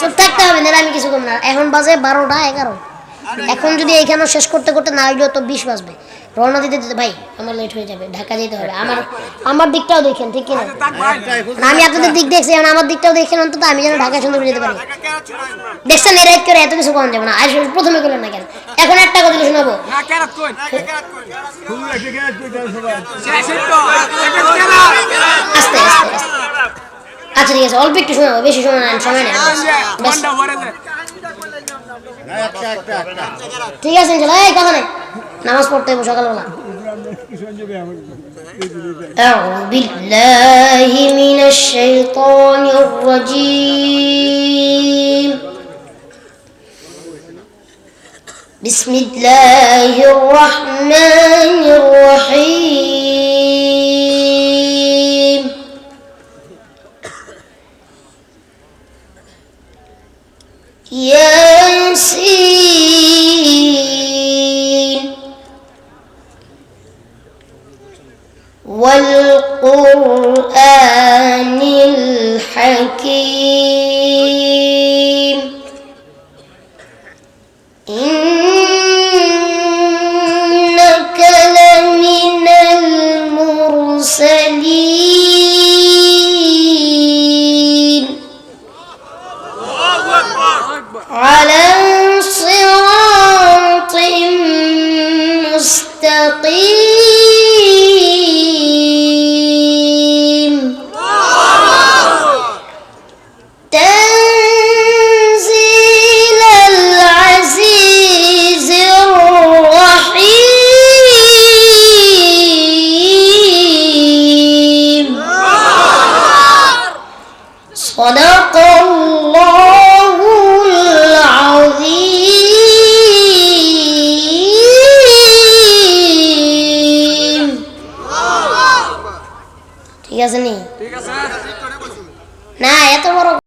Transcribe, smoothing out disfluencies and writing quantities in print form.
চুপ থাকতে হবে, না আমি কিছু কম না। এখন বাজে 12টা 11। এখন যদি এইখানে শেষ করতে করতে না আসলেও তো 20 বাজবে। রওনা দিতে দিতে ভাই আমার লেট হয়ে যাবে, ঢাকা যেতে হবে। আমার দিকটাও দেখেন, ঠিক কিনা? আমি আপনাদের দিক দেখছি, এখন আমার দিকটাও দেখেন অন্তত, আমি যেন ঢাকা সুন্দর যেতে পারি। দেখছেন এরাইট করে এত কিছু কম যাবে না। আর প্রথমে করলেন না কেন? এখন একটা কথা শোনাবো। আস্তে আস্তে আস্তে। আচ্ছা ঠিক আছে, অল্প একটু শোনাবো, বেশি সময় নেন, সময় নেন। ঠিক আছে ইনশাআল্লাহ, এই কথা নেই, নামাজ পড়তে হবে সকালবেলা। أعوذ بالله من الشيطان الرجيم. بسم الله الرحمن الرحيم. ياسين والقرآن الحكيم إنك لمن المرسلين على صراط مستقيم تنزيل العزيز الرحيم صدق الله العظيم. ঠিক আছে নি? ঠিক আছে না, এত বড়